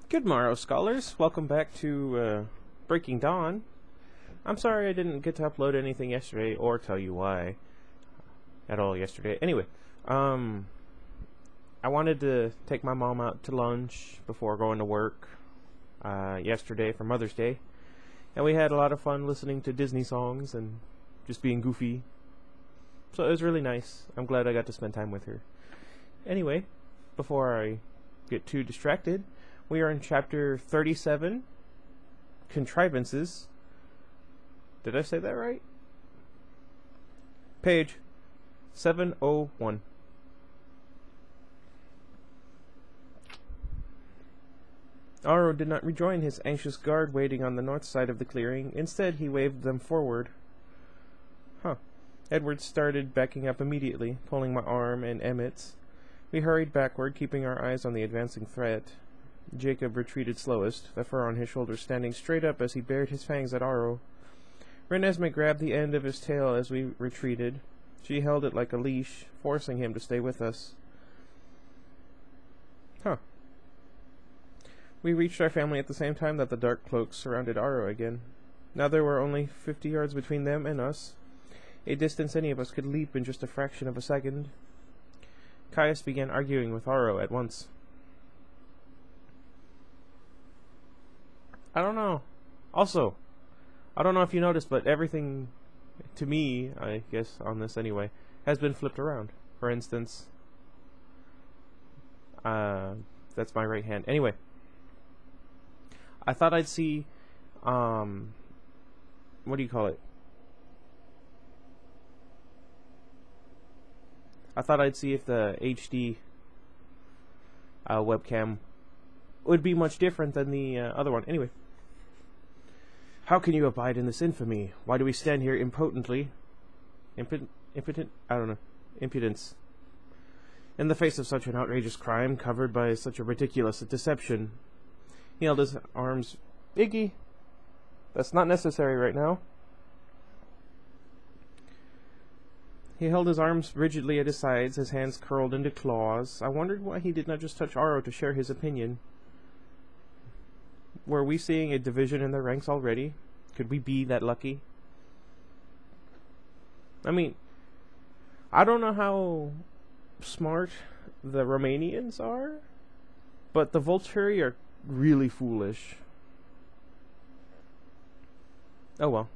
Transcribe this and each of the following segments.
Good morrow, scholars. Welcome back to Breaking Dawn. I'm sorry I didn't get to upload anything yesterday or tell you why at all yesterday. Anyway, I wanted to take my mom out to lunch before going to work yesterday for Mother's Day. And we had a lot of fun listening to Disney songs and just being goofy. So it was really nice. I'm glad I got to spend time with her. Anyway, before I get too distracted, we are in chapter 37, Contrivances. Did I say that right? Page 701. Aro did not rejoin his anxious guard waiting on the north side of the clearing. Instead, he waved them forward. Edward started backing up immediately, pulling my arm and Emmett's. We hurried backward, keeping our eyes on the advancing threat. Jacob retreated slowest, the fur on his shoulders standing straight up as he bared his fangs at Aro. Renesmee grabbed the end of his tail as we retreated. She held it like a leash, forcing him to stay with us. We reached our family at the same time that the dark cloaks surrounded Aro again. Now there were only 50 yards between them and us, a distance any of us could leap in just a fraction of a second. Caius began arguing with Aro at once. I don't know. Also, I don't know if you noticed, but everything, to me, I guess on this anyway, has been flipped around. For instance, that's my right hand. Anyway, I thought I'd see, what do you call it? I thought I'd see if the HD webcam would be much different than the other one. Anyway. How can you abide in this infamy? Why do we stand here impotently? Impotent? I don't know. Impudence. In the face of such an outrageous crime, covered by such a ridiculous deception. He held his arms. Iggy, that's not necessary right now. He held his arms rigidly at his sides, his hands curled into claws. I wondered why he did not just touch Aro to share his opinion. Were we seeing a division in their ranks already? Could we be that lucky? I mean, I don't know how smart the Romanians are, but the Volturi are really foolish. Oh well.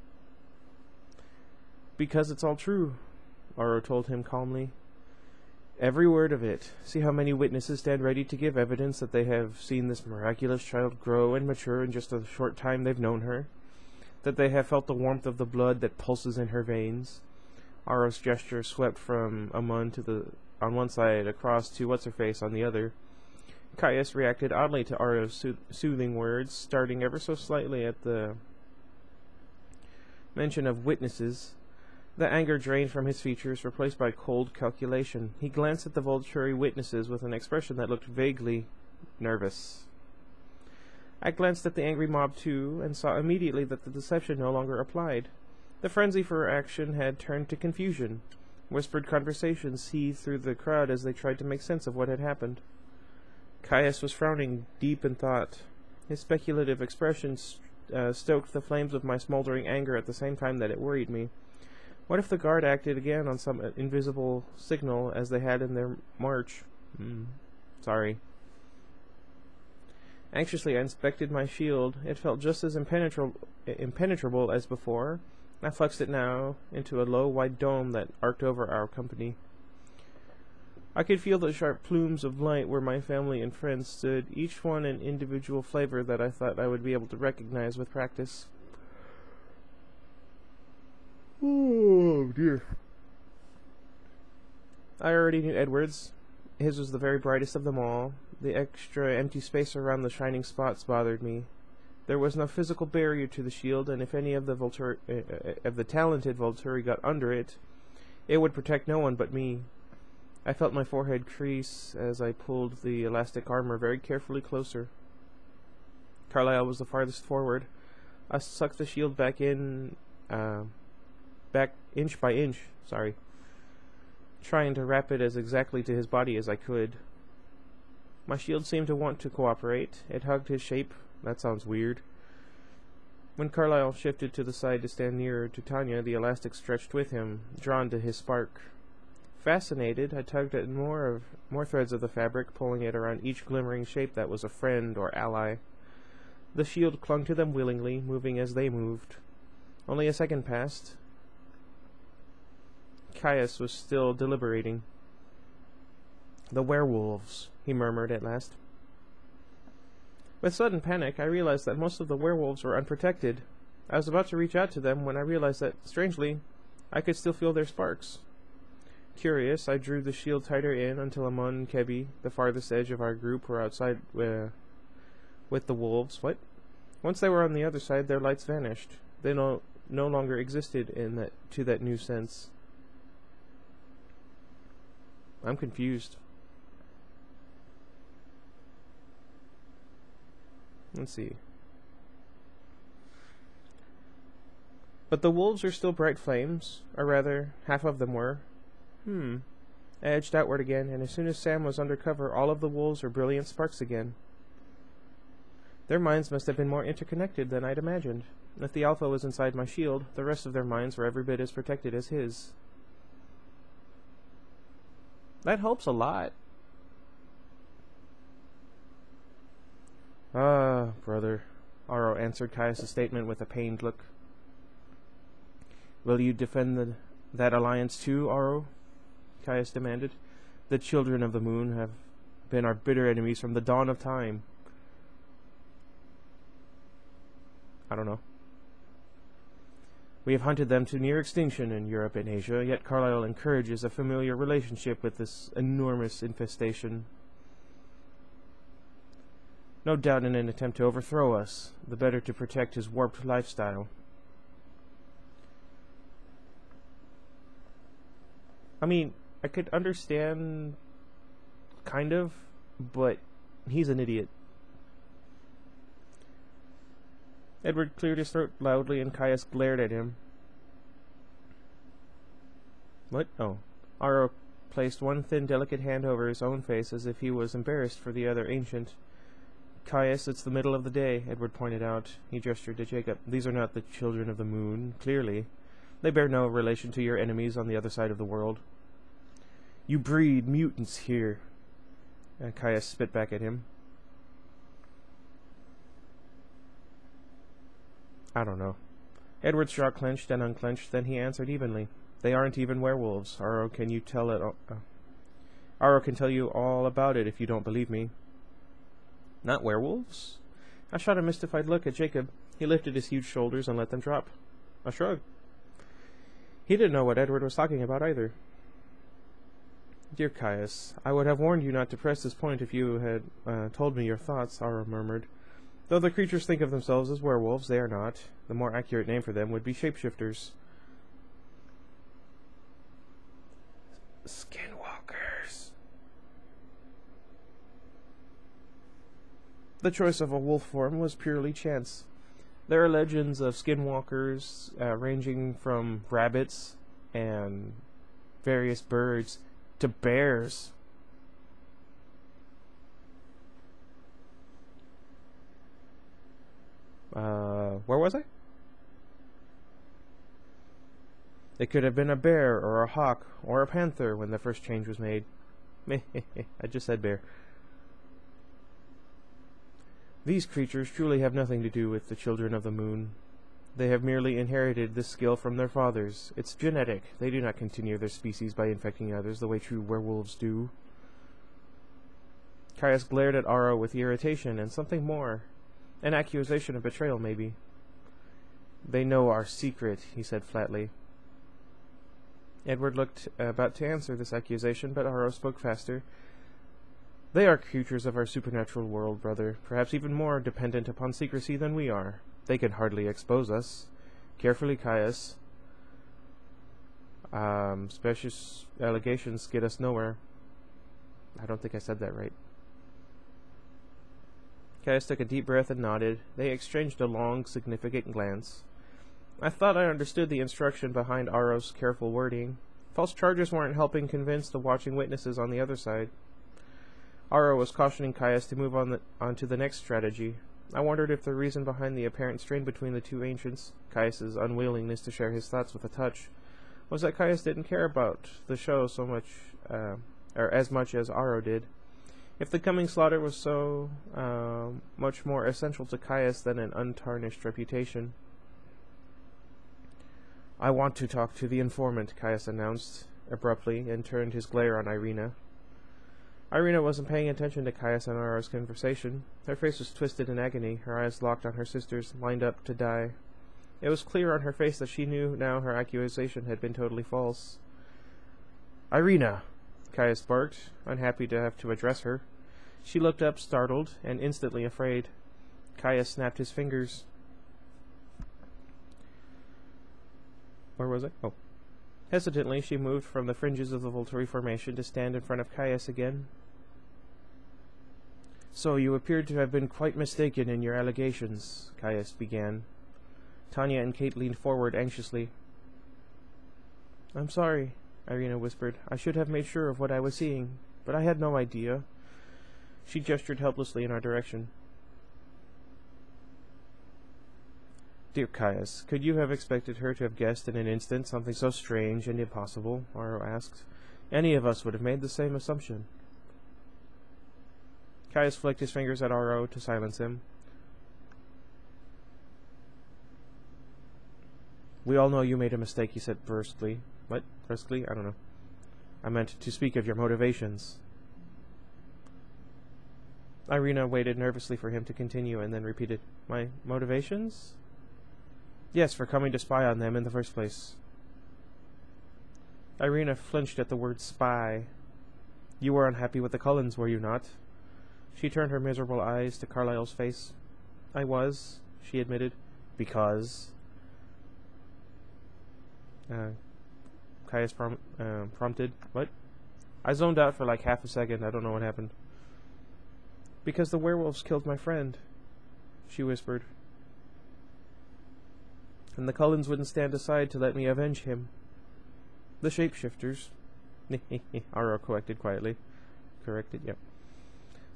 Because it's all true, Aro told him calmly. Every word of it. See how many witnesses stand ready to give evidence that they have seen this miraculous child grow and mature in just a short time they've known her. That they have felt the warmth of the blood that pulses in her veins. Aro's gesture swept from Amun on one side across to What's-Her-Face on the other. Caius reacted oddly to Aro's soothing words, starting ever so slightly at the mention of witnesses. The anger drained from his features, replaced by cold calculation. He glanced at the Volturi witnesses with an expression that looked vaguely nervous. I glanced at the angry mob too, and saw immediately that the deception no longer applied. The frenzy for action had turned to confusion. Whispered conversations seethed through the crowd as they tried to make sense of what had happened. Caius was frowning deep in thought. His speculative expression stoked the flames of my smoldering anger at the same time that it worried me. What if the guard acted again on some invisible signal as they had in their march? Sorry. Anxiously I inspected my shield. It felt just as impenetrable as before. I flexed it now into a low white dome that arced over our company. I could feel the sharp plumes of light where my family and friends stood, each one an individual flavor that I thought I would be able to recognize with practice. Oh, dear. I already knew Edward's. His was the very brightest of them all. The extra empty space around the shining spots bothered me. There was no physical barrier to the shield, and if any of the talented Volturi got under it, it would protect no one but me. I felt my forehead crease as I pulled the elastic armor very carefully closer. Carlyle was the farthest forward. I sucked the shield back inch by inch, trying to wrap it as exactly to his body as I could. My shield seemed to want to cooperate. It hugged his shape. That sounds weird. When Carlyle shifted to the side to stand nearer to Tanya, the elastic stretched with him, drawn to his spark. Fascinated, I tugged at more threads of the fabric, pulling it around each glimmering shape that was a friend or ally. The shield clung to them willingly, moving as they moved. Only a second passed. Caius was still deliberating. "The werewolves," he murmured at last. With sudden panic, I realized that most of the werewolves were unprotected. I was about to reach out to them when I realized that, strangely, I could still feel their sparks. Curious, I drew the shield tighter in until Amon and Kebi, the farthest edge of our group, were outside with the wolves. What? Once they were on the other side, their lights vanished. They no longer existed to that new sense. I'm confused. Let's see. But the wolves are still bright flames, or rather, half of them were. I edged outward again, and as soon as Sam was under cover, all of the wolves were brilliant sparks again. Their minds must have been more interconnected than I'd imagined. If the Alpha was inside my shield, the rest of their minds were every bit as protected as his. That helps a lot. "Ah, brother," Aro answered Caius' statement with a pained look. "Will you defend that alliance too, Aro?" Caius demanded. "The children of the moon have been our bitter enemies from the dawn of time." I don't know. "We have hunted them to near extinction in Europe and Asia, yet Carlyle encourages a familiar relationship with this enormous infestation. No doubt in an attempt to overthrow us, the better to protect his warped lifestyle." I mean, I could understand, kind of, but he's an idiot. Edward cleared his throat loudly, and Caius glared at him. "What? Oh." Aro placed one thin, delicate hand over his own face as if he was embarrassed for the other ancient. "Caius, it's the middle of the day," Edward pointed out. He gestured to Jacob. "These are not the children of the moon, clearly. They bear no relation to your enemies on the other side of the world." "You breed mutants here." Caius spit back at him. I don't know. Edward's jaw clenched and unclenched, then he answered evenly. "They aren't even werewolves. Aro can tell you all about it if you don't believe me." "Not werewolves?" I shot a mystified look at Jacob. He lifted his huge shoulders and let them drop. A shrug. He didn't know what Edward was talking about either. "Dear Caius, I would have warned you not to press this point if you had told me your thoughts," Aro murmured. "Though the creatures think of themselves as werewolves, they are not. The more accurate name for them would be shapeshifters." "Skinwalkers." The choice of a wolf form was purely chance. There are legends of skinwalkers ranging from rabbits and various birds to bears. Where was I? It could have been a bear or a hawk or a panther when the first change was made. I just said bear. These creatures truly have nothing to do with the children of the moon. They have merely inherited this skill from their fathers. It's genetic. They do not continue their species by infecting others the way true werewolves do. Caius glared at Aro with irritation and something more. An accusation of betrayal, maybe. "They know our secret," he said flatly. Edward looked about to answer this accusation, but Aro spoke faster. "They are creatures of our supernatural world, brother, perhaps even more dependent upon secrecy than we are. They can hardly expose us. Carefully, Caius. Specious allegations get us nowhere." I don't think I said that right. Caius took a deep breath and nodded. They exchanged a long, significant glance. I thought I understood the instruction behind Aro's careful wording. False charges weren't helping convince the watching witnesses on the other side. Aro was cautioning Caius to move on to the next strategy. I wondered if the reason behind the apparent strain between the two ancients, Caius's unwillingness to share his thoughts with a touch, was that Caius didn't care about the show so much, or as much as Aro did. If the coming slaughter was so much more essential to Caius than an untarnished reputation. "I want to talk to the informant," Caius announced abruptly, and turned his glare on Irina. Irina wasn't paying attention to Caius and Aro's conversation. Her face was twisted in agony, her eyes locked on her sister's, lined up to die. It was clear on her face that she knew now her accusation had been totally false. "Irina!" Caius barked, unhappy to have to address her. She looked up, startled, and instantly afraid. Caius snapped his fingers. Where was I? Oh. Hesitantly, she moved from the fringes of the volturi formation to stand in front of Caius again. "So you appeared to have been quite mistaken in your allegations," Caius began. Tanya and Kate leaned forward anxiously. "I'm sorry," Irina whispered. "I should have made sure of what I was seeing, but I had no idea." She gestured helplessly in our direction. "Dear Caius, could you have expected her to have guessed in an instant something so strange and impossible?" Aro asked. "Any of us would have made the same assumption." Caius flicked his fingers at Aro to silence him. "We all know you made a mistake," he said brusquely. "What? Brusquely? I don't know. I meant to speak of your motivations." Irina waited nervously for him to continue and then repeated, "My motivations?" "Yes, for coming to spy on them in the first place." Irina flinched at the word spy. "You were unhappy with the Cullens, were you not?" She turned her miserable eyes to Carlyle's face. "I was," she admitted. "Because?" Caius prompted. "What?" I zoned out for like half a second. I don't know what happened. "Because the werewolves killed my friend," she whispered. "And the Cullens wouldn't stand aside to let me avenge him. The shapeshifters." Aro corrected quietly. Yep.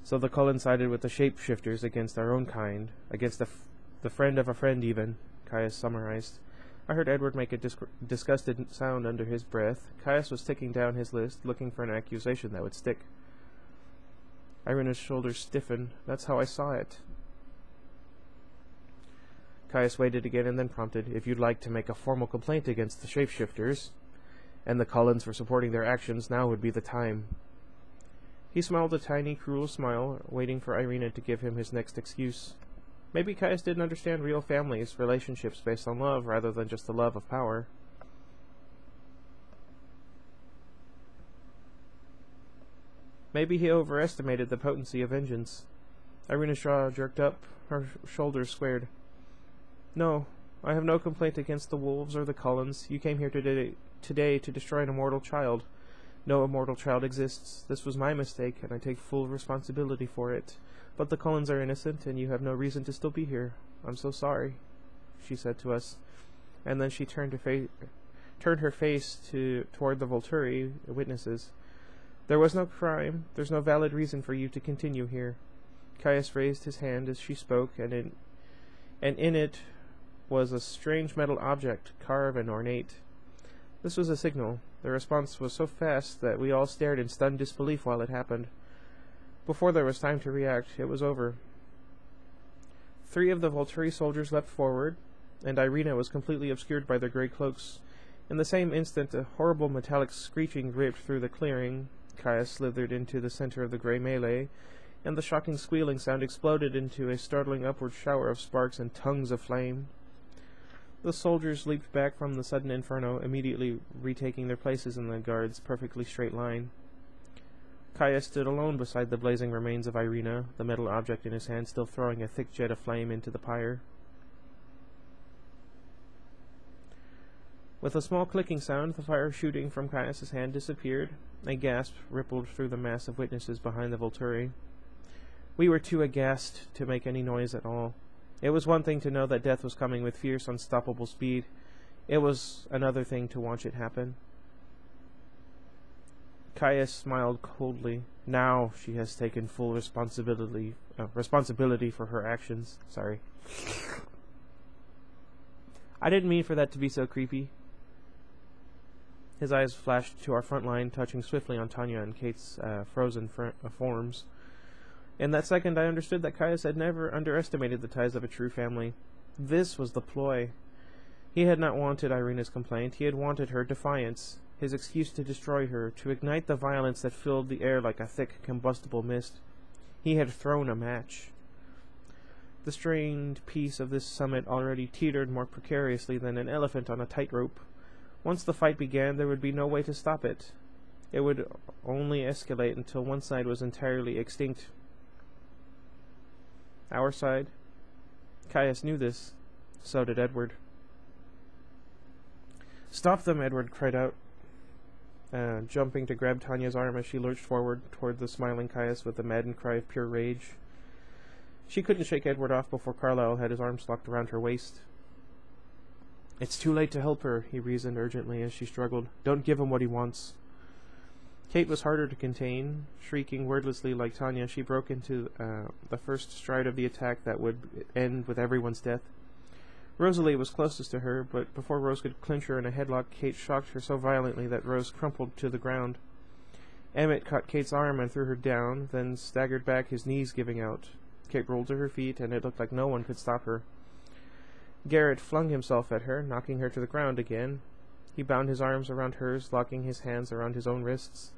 "So the Cullens sided with the shapeshifters against our own kind, against the friend of a friend even," Caius summarized. I heard Edward make a disgusted sound under his breath. Caius was ticking down his list, looking for an accusation that would stick. Irina's shoulders stiffened. "That's how I saw it." Caius waited again and then prompted, "If you'd like to make a formal complaint against the shapeshifters and the Cullens for supporting their actions, now would be the time." He smiled a tiny, cruel smile, waiting for Irina to give him his next excuse. Maybe Caius didn't understand real families, relationships based on love rather than just the love of power. Maybe he overestimated the potency of vengeance. Irina's jaw jerked up, her shoulders squared. "No, I have no complaint against the wolves or the Cullens. You came here today to destroy an immortal child. No immortal child exists. This was my mistake, and I take full responsibility for it. But the Cullens are innocent, and you have no reason to still be here. I'm so sorry," she said to us. And then she turned her face toward the volturi witnesses. "There was no crime. There's no valid reason for you to continue here." Caius raised his hand as she spoke, and in it was a strange metal object, carved and ornate. This was a signal. The response was so fast that we all stared in stunned disbelief while it happened. Before there was time to react, it was over. 3 of the Volturi soldiers leapt forward, and Irina was completely obscured by their grey cloaks. In the same instant, a horrible metallic screeching ripped through the clearing. Caius slithered into the center of the grey melee, and the shocking squealing sound exploded into a startling upward shower of sparks and tongues of flame. The soldiers leaped back from the sudden inferno, immediately retaking their places in the guard's perfectly straight line. Caius stood alone beside the blazing remains of Irina, the metal object in his hand still throwing a thick jet of flame into the pyre. With a small clicking sound, the fire shooting from Caius's hand disappeared. A gasp rippled through the mass of witnesses behind the Volturi. We were too aghast to make any noise at all. It was one thing to know that death was coming with fierce, unstoppable speed. It was another thing to watch it happen. Caius smiled coldly. Now she has taken full responsibility for her actions. Sorry. I didn't mean for that to be so creepy. His eyes flashed to our front line, touching swiftly on Tanya and Kate's frozen forms. In that second, I understood that Caius had never underestimated the ties of a true family. This was the ploy. He had not wanted Irina's complaint. He had wanted her defiance, his excuse to destroy her, to ignite the violence that filled the air like a thick, combustible mist. He had thrown a match. The strained peace of this summit already teetered more precariously than an elephant on a tightrope. Once the fight began, there would be no way to stop it. It would only escalate until one side was entirely extinct. Our side? Caius knew this. So did Edward. "Stop them!" Edward cried out, jumping to grab Tanya's arm as she lurched forward toward the smiling Caius with a maddened cry of pure rage. She couldn't shake Edward off before Carlyle had his arms locked around her waist. "It's too late to help her," he reasoned urgently as she struggled. "Don't give him what he wants." Kate was harder to contain. Shrieking wordlessly like Tanya, she broke into the first stride of the attack that would end with everyone's death. Rosalie was closest to her, but before Rose could clinch her in a headlock, Kate shocked her so violently that Rose crumpled to the ground. Emmett caught Kate's arm and threw her down, then staggered back, his knees giving out. Kate rolled to her feet, and it looked like no one could stop her. Garrett flung himself at her, knocking her to the ground again. He bound his arms around hers, locking his hands around his own wrists.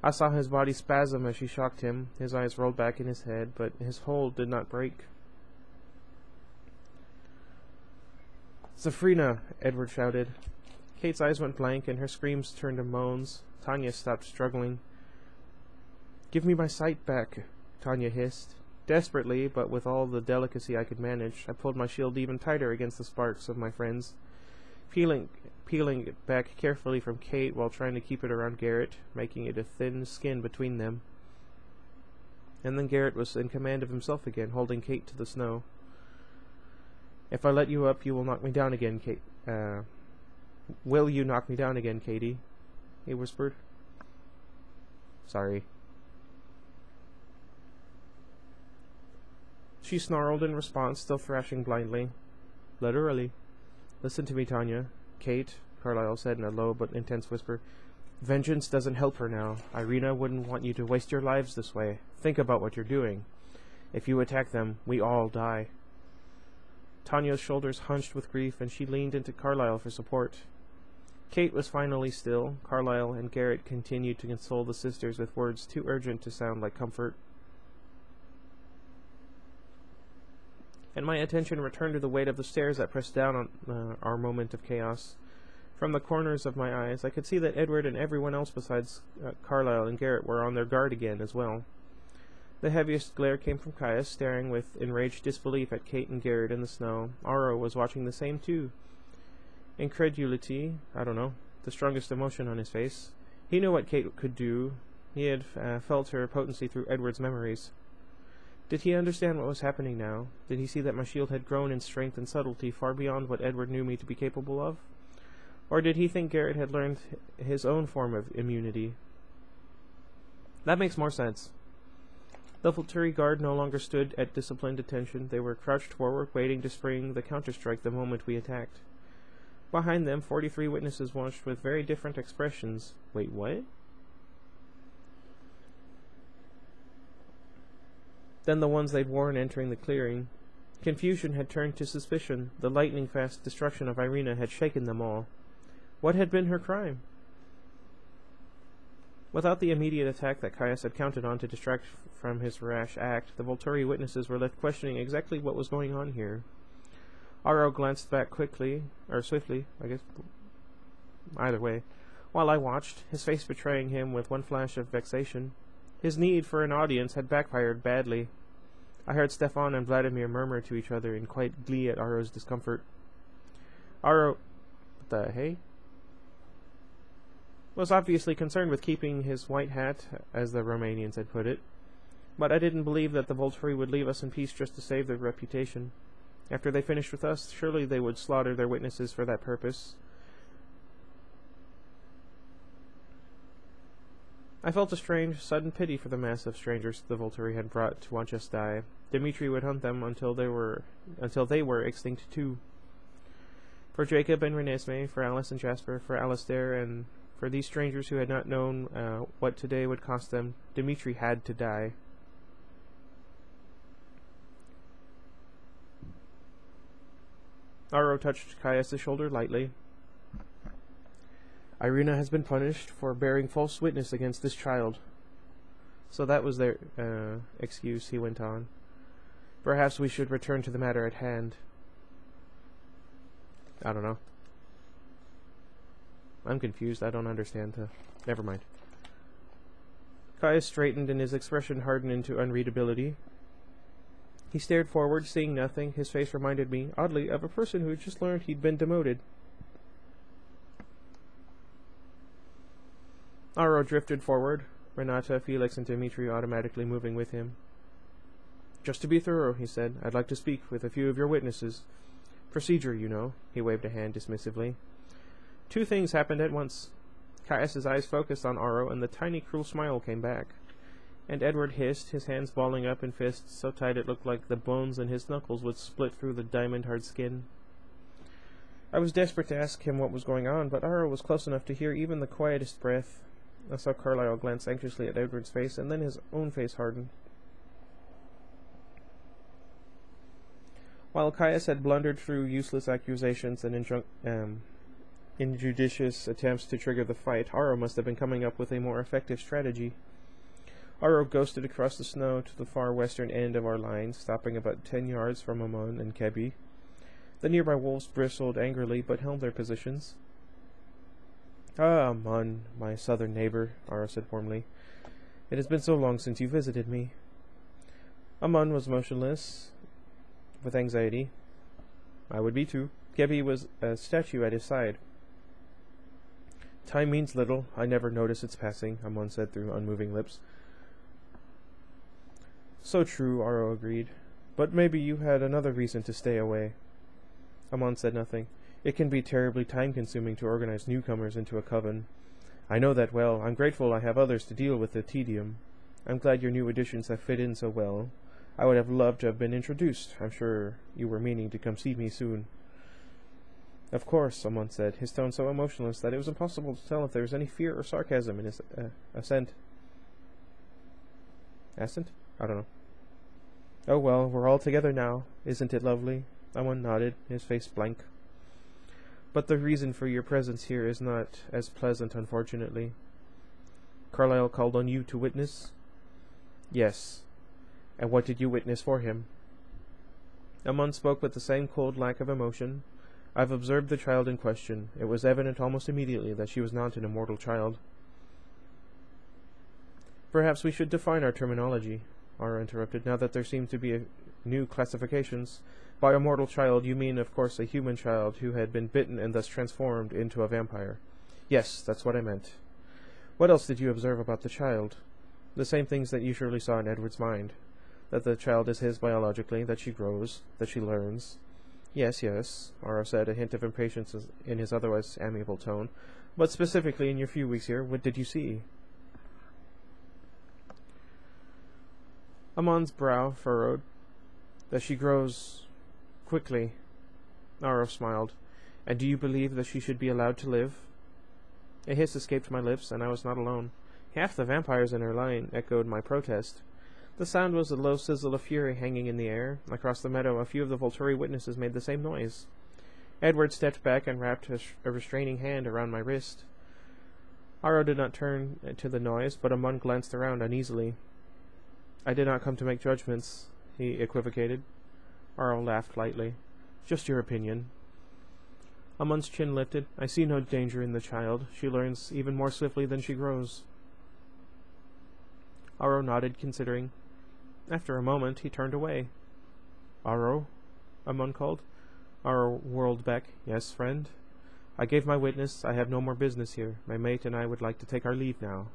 I saw his body spasm as she shocked him. His eyes rolled back in his head, but his hold did not break. "Zafrina!" Edward shouted. Kate's eyes went blank, and her screams turned to moans. Tanya stopped struggling. "Give me my sight back," Tanya hissed. Desperately, but with all the delicacy I could manage, I pulled my shield even tighter against the sparks of my friends, peeling it back carefully from Kate while trying to keep it around Garrett, making it a thin skin between them. And then Garrett was in command of himself again, holding Kate to the snow. "If I let you up, you will knock me down again, Kate. Will you knock me down again, Katie?" he whispered. "Sorry." She snarled in response, still thrashing blindly. "Literally." "Listen to me, Tanya." "Kate," Carlyle said in a low but intense whisper, "vengeance doesn't help her now. Irina wouldn't want you to waste your lives this way. Think about what you're doing. If you attack them, we all die." Tanya's shoulders hunched with grief, and she leaned into Carlyle for support. Kate was finally still. Carlyle and Garrett continued to console the sisters with words too urgent to sound like comfort. And my attention returned to the weight of the stairs that pressed down on our moment of chaos. From the corners of my eyes, I could see that Edward and everyone else besides Carlyle and Garrett were on their guard again as well. The heaviest glare came from Caius, staring with enraged disbelief at Kate and Garrett in the snow. Aro was watching the same too. Incredulity, the strongest emotion on his face. He knew what Kate could do. He had felt her potency through Edward's memories. Did he understand what was happening now? Did he see that my shield had grown in strength and subtlety far beyond what Edward knew me to be capable of? Or did he think Garrett had learned his own form of immunity? That makes more sense. The volturi guard no longer stood at disciplined attention. They were crouched forward, waiting to spring the counterstrike the moment we attacked. Behind them, 43 witnesses watched with very different expressions. Wait, what? Than the ones they'd worn entering the clearing. Confusion had turned to suspicion. The lightning-fast destruction of Irina had shaken them all. What had been her crime? Without the immediate attack that Caius had counted on to distract from his rash act, the volturi witnesses were left questioning exactly what was going on here. Aro glanced back swiftly, either way, while I watched, his face betraying him with one flash of vexation. His need for an audience had backfired badly. I heard Stefan and Vladimir murmur to each other in quiet glee at Aro's discomfort. Aro... what the hey? Was obviously concerned with keeping his white hat, as the Romanians had put it. But I didn't believe that the volturi would leave us in peace just to save their reputation. After they finished with us, surely they would slaughter their witnesses for that purpose. I felt a strange, sudden pity for the mass of strangers the volturi had brought to watch us die. Dimitri would hunt them until they were extinct too. For Jacob and Renesmee, for Alice and Jasper, for Alistair, and for these strangers who had not known what today would cost them, Dimitri had to die. Aro touched Caius' shoulder lightly. Irina has been punished for bearing false witness against this child. So that was their excuse, he went on. Perhaps we should return to the matter at hand. I don't know. I'm confused. I don't understand. Never mind. Caius straightened and his expression hardened into unreadability. He stared forward, seeing nothing. His face reminded me, oddly, of a person who had just learned he'd been demoted. Aro drifted forward, Renata, Felix, and Dimitri automatically moving with him. Just to be thorough, he said, I'd like to speak with a few of your witnesses. Procedure, you know. He waved a hand dismissively. Two things happened at once. Caius's eyes focused on Aro, and the tiny cruel smile came back. And Edward hissed, his hands balling up in fists so tight it looked like the bones in his knuckles would split through the diamond-hard skin. I was desperate to ask him what was going on, but Aro was close enough to hear even the quietest breath. I saw Carlyle glance anxiously at Edward's face, and then his own face hardened. While Caius had blundered through useless accusations and injudicious attempts to trigger the fight, Aro must have been coming up with a more effective strategy. Aro ghosted across the snow to the far western end of our line, stopping about 10 yards from Amon and Kebi. The nearby wolves bristled angrily, but held their positions. Ah, Amon, my southern neighbor, Aro said warmly. It has been so long since you visited me. Amon was motionless, with anxiety. I would be too. Kebi was a statue at his side. Time means little. I never notice its passing, Amon said through unmoving lips. So true, Aro agreed. But maybe you had another reason to stay away. Amon said nothing. It can be terribly time-consuming to organize newcomers into a coven. I know that well. I'm grateful I have others to deal with the tedium. I'm glad your new additions have fit in so well. I would have loved to have been introduced. I'm sure you were meaning to come see me soon. Of course, Amon said, his tone so emotionless that it was impossible to tell if there was any fear or sarcasm in his assent. Assent? I don't know. Oh well, we're all together now. Isn't it lovely? Amon nodded, his face blank. But the reason for your presence here is not as pleasant, unfortunately. Carlyle called on you to witness? Yes. And what did you witness for him? Amon spoke with the same cold lack of emotion. I've observed the child in question. It was evident almost immediately that she was not an immortal child. Perhaps we should define our terminology, Aro interrupted, now that there seem to be new classifications. By immortal child, you mean, of course, a human child who had been bitten and thus transformed into a vampire. Yes, that's what I meant. What else did you observe about the child? The same things that you surely saw in Edward's mind. That the child is his biologically, that she grows, that she learns. Yes, Aro said, a hint of impatience in his otherwise amiable tone. But specifically in your few weeks here, what did you see? Amon's brow furrowed. That she grows quickly. Aro smiled. And do you believe that she should be allowed to live? A hiss escaped my lips, and I was not alone. Half the vampires in her line echoed my protest. The sound was a low sizzle of fury hanging in the air. Across the meadow, a few of the Volturi witnesses made the same noise. Edward stepped back and wrapped a restraining hand around my wrist. Aro did not turn to the noise, but Amon glanced around uneasily. I did not come to make judgments, he equivocated. Aro laughed lightly. Just your opinion. Amon's chin lifted. I see no danger in the child. She learns even more swiftly than she grows. Aro nodded, considering. After a moment, he turned away. Aro? Amon called. Aro whirled back. Yes, friend? I gave my witness. I have no more business here. My mate and I would like to take our leave now.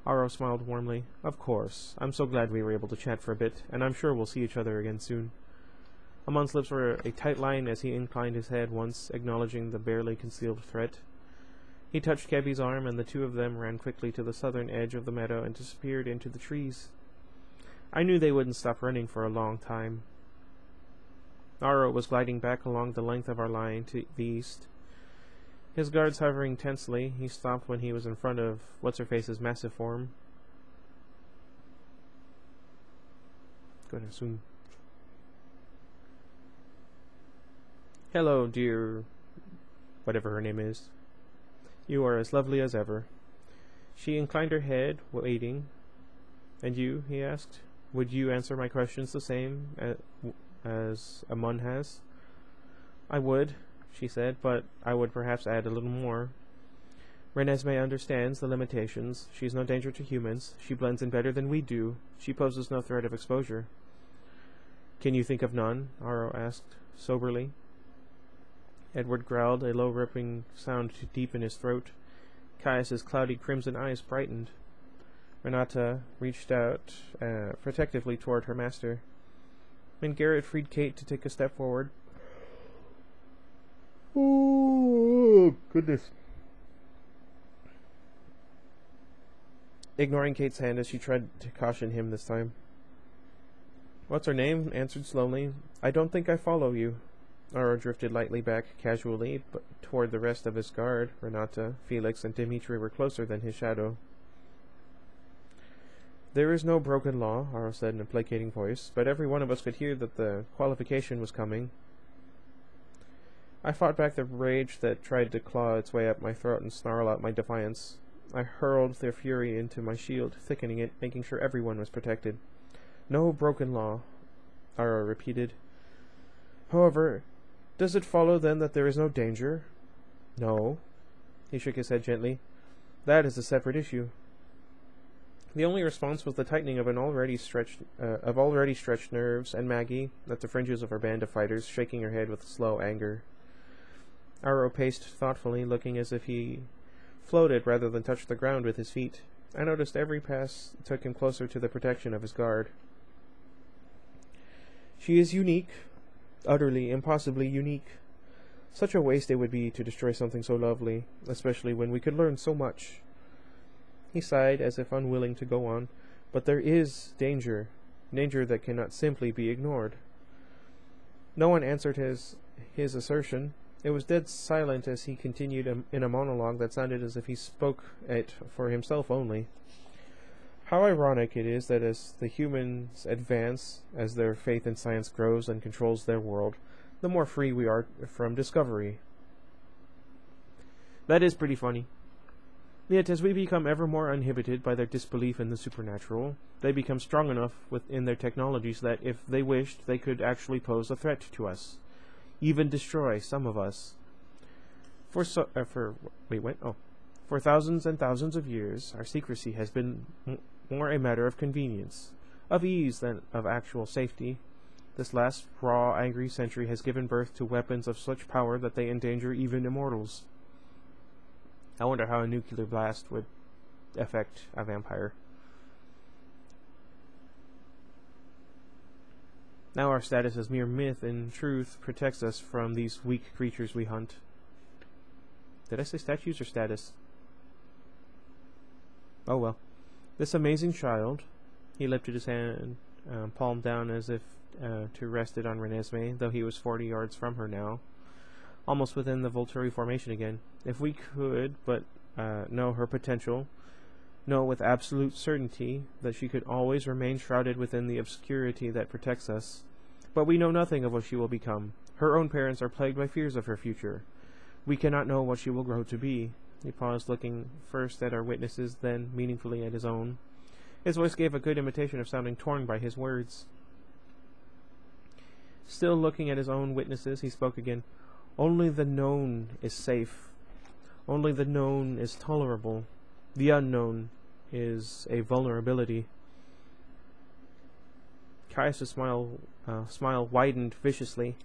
Aro smiled warmly. Of course. I'm so glad we were able to chat for a bit, and I'm sure we'll see each other again soon. Amon's lips were a tight line as he inclined his head once, acknowledging the barely concealed threat. He touched Kebi's arm, and the two of them ran quickly to the southern edge of the meadow and disappeared into the trees. I knew they wouldn't stop running for a long time. Aro was gliding back along the length of our line to the east. His guards hovering tensely, he stopped when he was in front of What's-Her-Face's massive form. Go ahead, soon. Hello, dear... whatever her name is. You are as lovely as ever. She inclined her head, waiting. And you, he asked, would you answer my questions the same as Amun has? I would, she said, but I would perhaps add a little more. Renesmee understands the limitations. She's no danger to humans. She blends in better than we do. She poses no threat of exposure. Can you think of none? Aro asked, soberly. Edward growled, a low ripping sound deep in his throat. Caius's cloudy crimson eyes brightened. Renata reached out protectively toward her master. When Garrett freed Kate to take a step forward... Oh, goodness. Ignoring Kate's hand as she tried to caution him this time. What's her name? Answered slowly. I don't think I follow you. Aro drifted lightly back, casually, but toward the rest of his guard. Renata, Felix, and Dimitri were closer than his shadow. There is no broken law, Aro said in a placating voice, but every one of us could hear that the qualification was coming. I fought back the rage that tried to claw its way up my throat and snarl out my defiance. I hurled their fury into my shield, thickening it, making sure everyone was protected. No broken law, Aro repeated. However, does it follow then that there is no danger? No. He shook his head gently. That is a separate issue. The only response was the tightening of already stretched nerves, and Maggie, at the fringes of her band of fighters, shaking her head with slow anger. Aro paced thoughtfully, looking as if he floated rather than touched the ground with his feet. I noticed every pass took him closer to the protection of his guard. She is unique. Utterly, impossibly unique. Such a waste it would be to destroy something so lovely, especially when we could learn so much. He sighed, as if unwilling to go on, but there is danger that cannot simply be ignored. No one answered his assertion. It was dead silent as he continued in a monologue that sounded as if he spoke it for himself only. How ironic it is that as the humans advance, as their faith in science grows and controls their world, the more free we are from discovery. That is pretty funny. Yet as we become ever more uninhibited by their disbelief in the supernatural, they become strong enough within their technologies that, if they wished, they could actually pose a threat to us. Even destroy some of us. For thousands and thousands of years, our secrecy has been more a matter of convenience, of ease than of actual safety. This last raw, angry century has given birth to weapons of such power that they endanger even immortals. I wonder how a nuclear blast would affect a vampire. Now our status as mere myth, in truth, protects us from these weak creatures we hunt. Did I say statues or status? Oh well. This amazing child, he lifted his hand, palm down as if to rest it on Renesmee, though he was 40 yards from her now, almost within the volturi formation again. If we could but know her potential, know with absolute certainty that she could always remain shrouded within the obscurity that protects us. But we know nothing of what she will become. Her own parents are plagued by fears of her future. We cannot know what she will grow to be. He paused, looking first at our witnesses, then meaningfully at his own. His voice gave a good imitation of sounding torn by his words. Still looking at his own witnesses, he spoke again. Only the known is safe. Only the known is tolerable. The unknown is a vulnerability. Caius' smile widened viciously.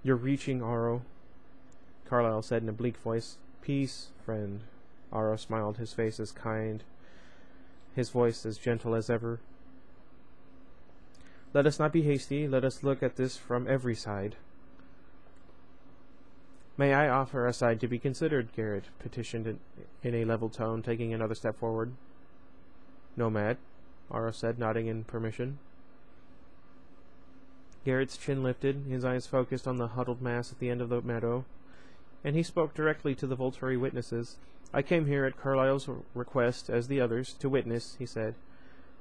You're reaching, Aro, Carlyle said in a bleak voice. Peace, friend. Aro smiled, his face as kind, his voice as gentle as ever. Let us not be hasty. Let us look at this from every side. May I offer a side to be considered, Garrett petitioned in a level tone, taking another step forward. Nomad, Aro said, nodding in permission. Garrett's chin lifted, his eyes focused on the huddled mass at the end of the meadow, and he spoke directly to the volturi witnesses. I came here at Carlyle's request, as the others, to witness, he said.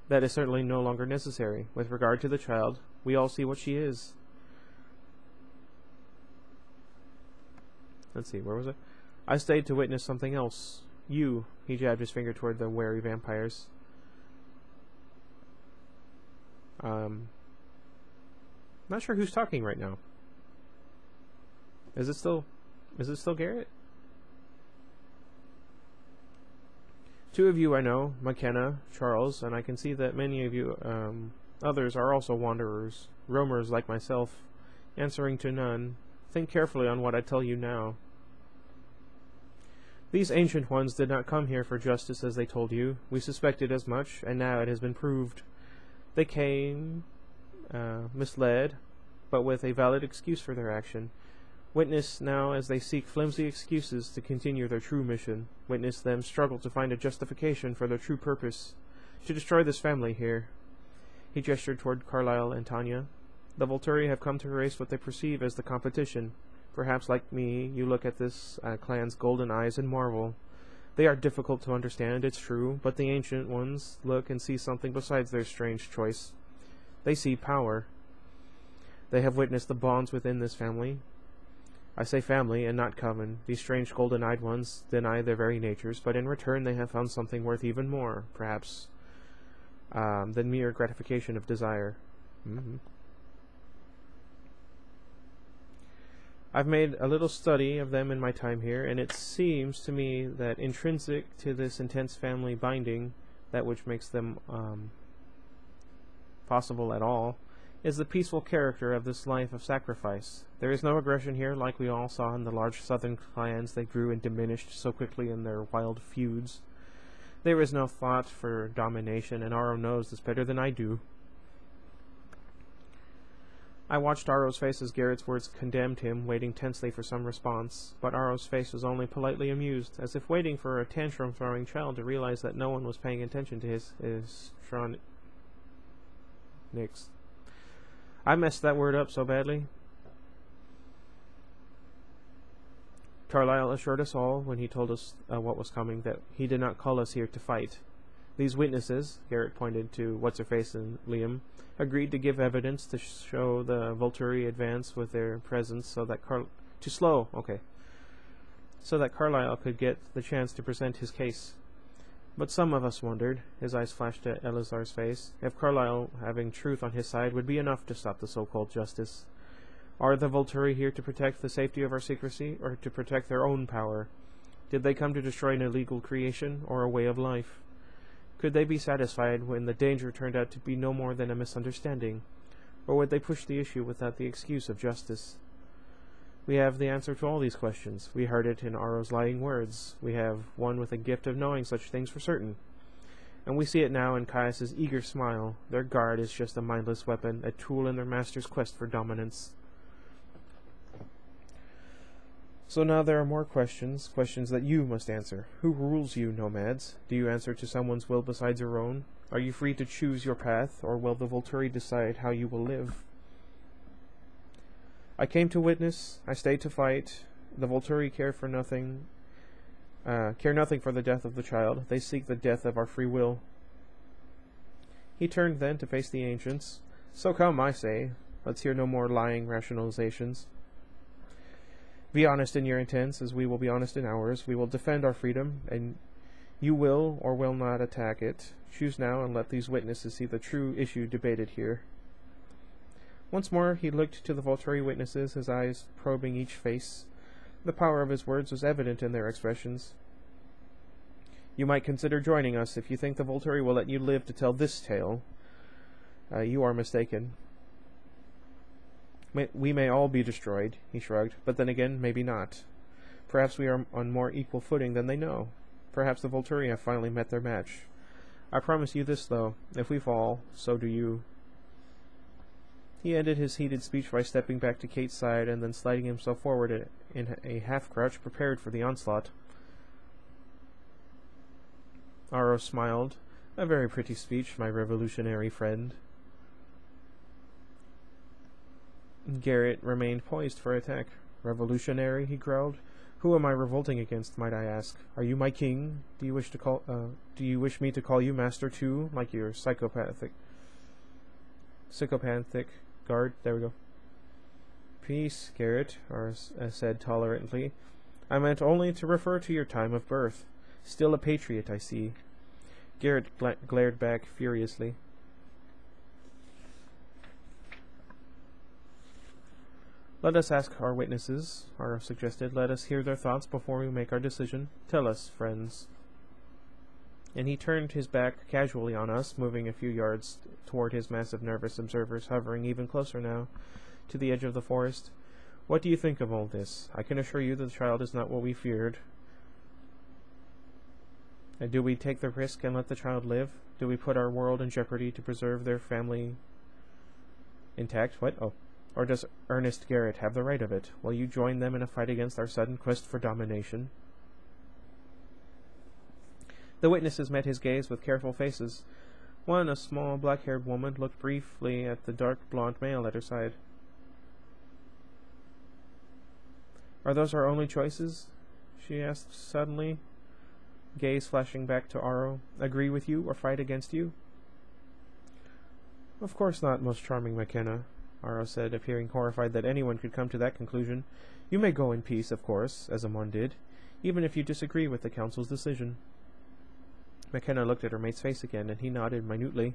That is certainly no longer necessary. With regard to the child, we all see what she is. Let's see, where was it? I stayed to witness something else. You, he jabbed his finger toward the wary vampires. Not sure who's talking right now. Is it still Garrett? Two of you I know, McKenna, Charles, and I can see that many of you others are also wanderers, roamers like myself, answering to none. Think carefully on what I tell you now. These ancient ones did not come here for justice as they told you. We suspected as much, and now it has been proved. They came, misled, but with a valid excuse for their action. Witness now as they seek flimsy excuses to continue their true mission. Witness them struggle to find a justification for their true purpose, to destroy this family here. He gestured toward Carlyle and Tanya. The Volturi have come to erase what they perceive as the competition. Perhaps, like me, you look at this clan's golden eyes and marvel. They are difficult to understand, it's true, but the ancient ones look and see something besides their strange choice. They see power. They have witnessed the bonds within this family. I say family and not coven. These strange golden-eyed ones deny their very natures, but in return they have found something worth even more, perhaps, than mere gratification of desire. I've made a little study of them in my time here, and it seems to me that intrinsic to this intense family binding, that which makes them possible at all, is the peaceful character of this life of sacrifice. There is no aggression here like we all saw in the large southern clans that grew and diminished so quickly in their wild feuds. There is no thought for domination, and Aro knows this better than I do. I watched Aro's face as Garrett's words condemned him, waiting tensely for some response, but Aro's face was only politely amused, as if waiting for a tantrum-throwing child to realize that no one was paying attention to his Nix. I messed that word up so badly. Carlyle assured us all, when he told us what was coming, that he did not call us here to fight. These witnesses, Garrett pointed to What's-Her-Face and Liam, agreed to give evidence to show the Volturi advance with their presence so that Carlyle could get the chance to present his case. But some of us wondered, his eyes flashed at Elazar's face, if Carlyle, having truth on his side, would be enough to stop the so-called justice. Are the Volturi here to protect the safety of our secrecy, or to protect their own power? Did they come to destroy an illegal creation, or a way of life? Could they be satisfied when the danger turned out to be no more than a misunderstanding? Or would they push the issue without the excuse of justice? We have the answer to all these questions. We heard it in Aro's lying words. We have one with a gift of knowing such things for certain. And we see it now in Caius's eager smile. Their guard is just a mindless weapon, a tool in their master's quest for dominance. So now there are more questions that you must answer. Who rules you, nomads? Do you answer to someone's will besides your own? Are you free to choose your path, or will the Volturi decide how you will live? I came to witness, I stayed to fight. The Volturi care nothing for the death of the child. They seek the death of our free will. He turned then to face the ancients. So come, I say. Let's hear no more lying rationalizations. Be honest in your intents, as we will be honest in ours. We will defend our freedom, and you will or will not attack it. Choose now, and let these witnesses see the true issue debated here. Once more he looked to the Volturi witnesses, his eyes probing each face. The power of his words was evident in their expressions. You might consider joining us if you think the Volturi will let you live to tell this tale. You are mistaken. We may all be destroyed, he shrugged, but then again, maybe not. Perhaps we are on more equal footing than they know. Perhaps the Volturi have finally met their match. I promise you this, though. If we fall, so do you. He ended his heated speech by stepping back to Kate's side and then sliding himself forward in a half-crouch, prepared for the onslaught. Aro smiled. A very pretty speech, my revolutionary friend. Garrett remained poised for attack. Revolutionary, he growled. Who am I revolting against, might I ask? Are you my king? Do you wish me to call you master too, like your psychopathic guard? There we go. Peace, Garrett, Ars said tolerantly. I meant only to refer to your time of birth. Still a patriot, I see. Garrett glared back furiously. Let us ask our witnesses, Aro suggested. Let us hear their thoughts before we make our decision. Tell us, friends. And he turned his back casually on us, moving a few yards toward his massive nervous observers, hovering even closer now to the edge of the forest. What do you think of all this? I can assure you that the child is not what we feared. And do we take the risk and let the child live? Do we put our world in jeopardy to preserve their family intact? What? Oh. Or does Ernest Garrett have the right of it? Will you join them in a fight against our sudden quest for domination? The witnesses met his gaze with careful faces. One, a small, black-haired woman, looked briefly at the dark blonde male at her side. Are those our only choices? She asked suddenly, gaze flashing back to Aro. Agree with you or fight against you? Of course not, most charming McKenna, Aro said, appearing horrified that anyone could come to that conclusion. You may go in peace, of course, as Amon did, even if you disagree with the council's decision. McKenna looked at her mate's face again, and he nodded minutely.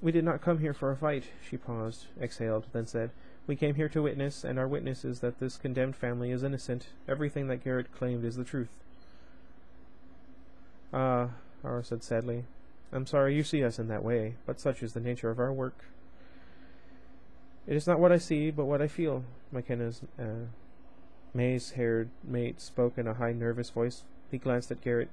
We did not come here for a fight, she paused, exhaled, then said. We came here to witness, and our witness is that this condemned family is innocent. Everything that Garrett claimed is the truth. Ah, Aro said sadly. I'm sorry you see us in that way, but such is the nature of our work. It is not what I see, but what I feel, McKenna's maize-haired mate spoke in a high, nervous voice. He glanced at Garrett.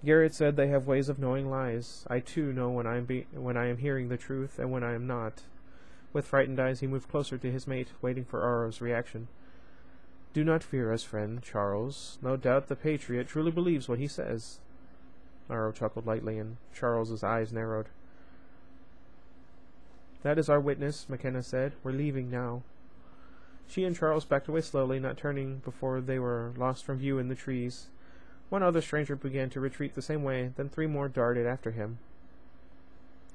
Garrett said they have ways of knowing lies. I too know when I am hearing the truth and when I am not. With frightened eyes he moved closer to his mate, waiting for Aro's reaction. Do not fear us, friend Charles. No doubt the patriot truly believes what he says. Aro chuckled lightly, and Charles's eyes narrowed. That is our witness, McKenna said. We're leaving now. She and Charles backed away slowly, not turning before they were lost from view in the trees. One other stranger began to retreat the same way, then 3 more darted after him.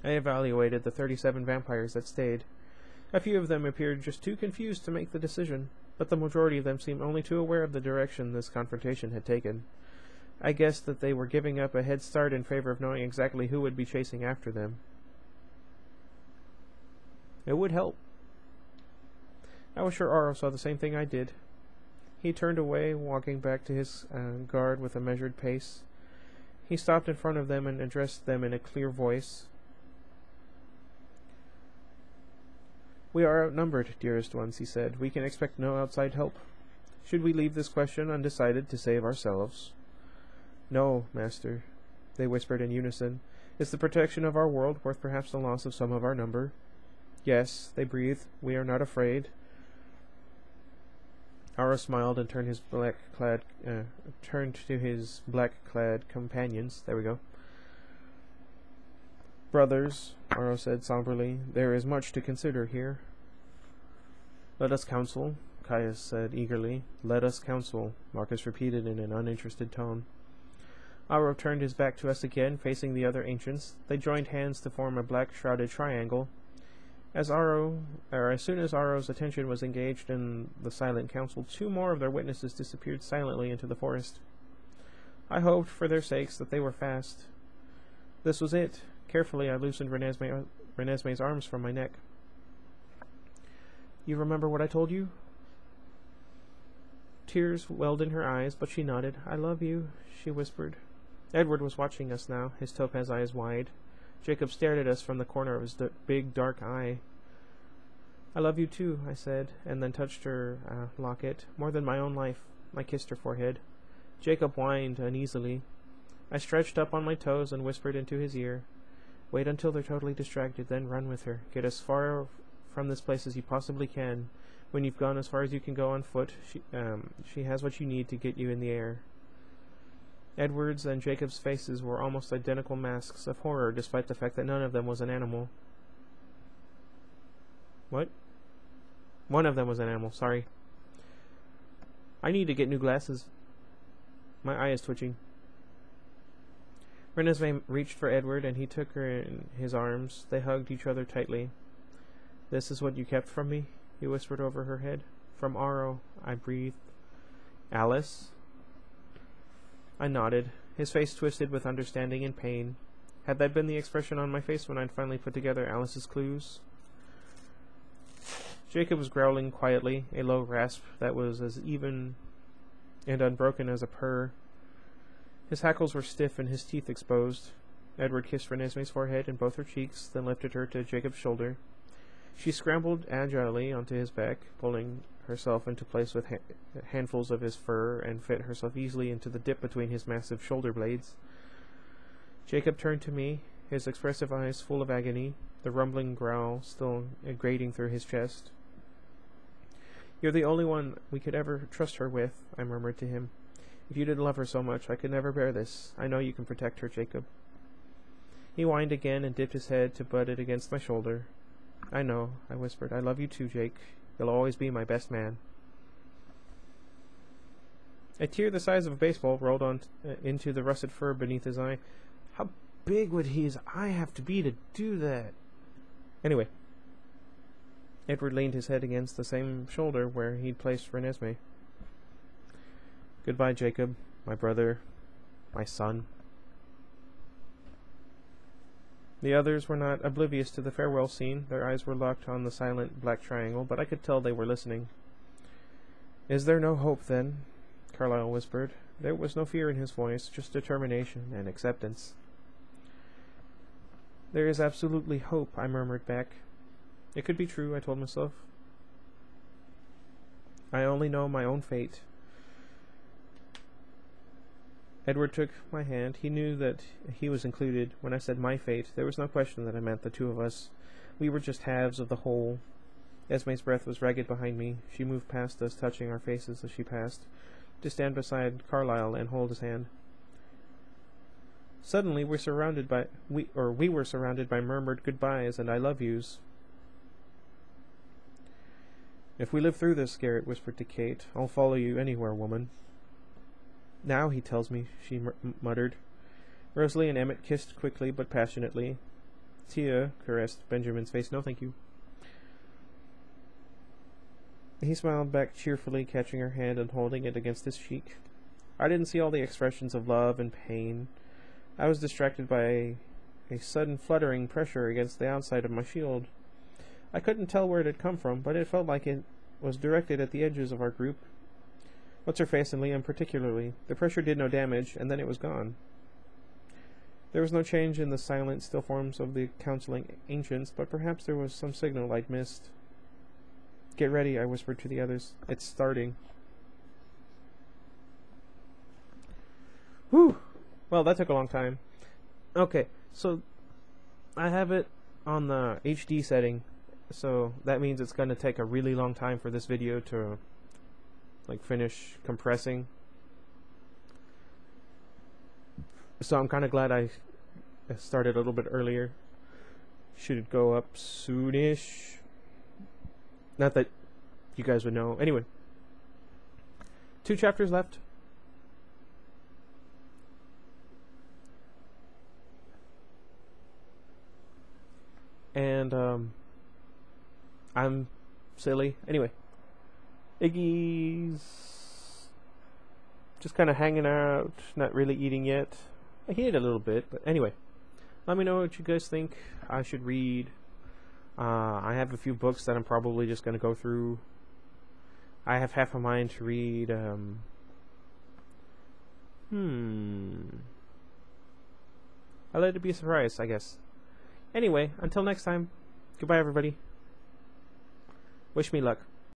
I evaluated the 37 vampires that stayed. A few of them appeared just too confused to make the decision, but the majority of them seemed only too aware of the direction this confrontation had taken. I guessed that they were giving up a head start in favor of knowing exactly who would be chasing after them. It would help. I was sure Aro saw the same thing I did. He turned away, walking back to his guard with a measured pace. He stopped in front of them and addressed them in a clear voice. We are outnumbered, dearest ones, he said. We can expect no outside help. Should we leave this question undecided to save ourselves? No, master, they whispered in unison. Is the protection of our world worth perhaps the loss of some of our number? Yes, they breathed. We are not afraid. Aro smiled and turned to his black-clad companions. There we go. Brothers, Aro said somberly, there is much to consider here. Let us counsel, Caius said eagerly. Let us counsel, Marcus repeated in an uninterested tone. Aro turned his back to us again, facing the other ancients. They joined hands to form a black-shrouded triangle. As soon as Aro's attention was engaged in the silent council, 2 more of their witnesses disappeared silently into the forest. I hoped, for their sakes, that they were fast. This was it. Carefully, I loosened Renesmee's arms from my neck. You remember what I told you? Tears welled in her eyes, but she nodded. I love you, she whispered. Edward was watching us now, his topaz eyes wide. Jacob stared at us from the corner of his big, dark eye. I love you too, I said, and then touched her locket. More than my own life. I kissed her forehead. Jacob whined uneasily. I stretched up on my toes and whispered into his ear. Wait until they're totally distracted, then run with her. Get as far from this place as you possibly can. When you've gone as far as you can go on foot, she has what you need to get you in the air. Edward's and Jacob's faces were almost identical masks of horror, despite the fact that none of them was an animal. What? One of them was an animal, sorry. I need to get new glasses. My eye is twitching. Renesmee reached for Edward, and he took her in his arms. They hugged each other tightly. "This is what you kept from me?" he whispered over her head. "From Aro," I breathed. "Alice?" I nodded. His face twisted with understanding and pain. Had that been the expression on my face when I'd finally put together Alice's clues? Jacob was growling quietly, a low rasp that was as even and unbroken as a purr. His hackles were stiff and his teeth exposed. Edward kissed Renesmee's forehead and both her cheeks, then lifted her to Jacob's shoulder. She scrambled agilely onto his back, pulling herself into place with handfuls of his fur, and fit herself easily into the dip between his massive shoulder blades. Jacob turned to me, his expressive eyes full of agony, the rumbling growl still grating through his chest. "You're the only one we could ever trust her with," I murmured to him. "If you didn't love her so much, I could never bear this. I know you can protect her, Jacob." He whined again and dipped his head to butt it against my shoulder. "I know," I whispered. "I love you too, Jake. You'll always be my best man." A tear the size of a baseball rolled on into the russet fur beneath his eye. How big would his eye have to be to do that? Anyway, Edward leaned his head against the same shoulder where he'd placed Renesmee. "Goodbye, Jacob, my brother, my son." The others were not oblivious to the farewell scene. Their eyes were locked on the silent black triangle, but I could tell they were listening. "Is there no hope, then?" Carlyle whispered. There was no fear in his voice, just determination and acceptance. "There is absolutely hope," I murmured back. It could be true, I told myself. I only know my own fate. Edward took my hand. He knew that he was included. When I said my fate, there was no question that I meant the two of us. We were just halves of the whole. Esme's breath was ragged behind me. She moved past us, touching our faces as she passed, to stand beside Carlyle and hold his hand. Suddenly, we were surrounded by murmured goodbyes and I love yous. "If we live through this," Garrett whispered to Kate, "I'll follow you anywhere, woman." "Now he tells me," she muttered. Rosalie and Emmett kissed quickly but passionately. Tia caressed Benjamin's face. "No, thank you." He smiled back cheerfully, catching her hand and holding it against his cheek. I didn't see all the expressions of love and pain. I was distracted by a sudden fluttering pressure against the outside of my shield. I couldn't tell where it had come from, but it felt like it was directed at the edges of our group. What's-her-face and Liam particularly. The pressure did no damage, and then it was gone. There was no change in the silent, still forms of the counseling ancients, but perhaps there was some signal I'd missed. "Get ready," I whispered to the others. "It's starting." Whew! Well, that took a long time. Okay, so I have it on the HD setting, so that means it's going to take a really long time for this video to finish compressing. So I'm kind of glad I started a little bit earlier. Should it go up soonish? Not that you guys would know. Anyway, 2 chapters left. And I'm silly. Anyway, Iggy's just kind of hanging out, not really eating yet. He ate a little bit, but anyway, let me know what you guys think I should read. I have a few books that I'm probably just going to go through. I have half a mind to read I'll let it be a surprise, I guess. Anyway, until next time, goodbye everybody. Wish me luck.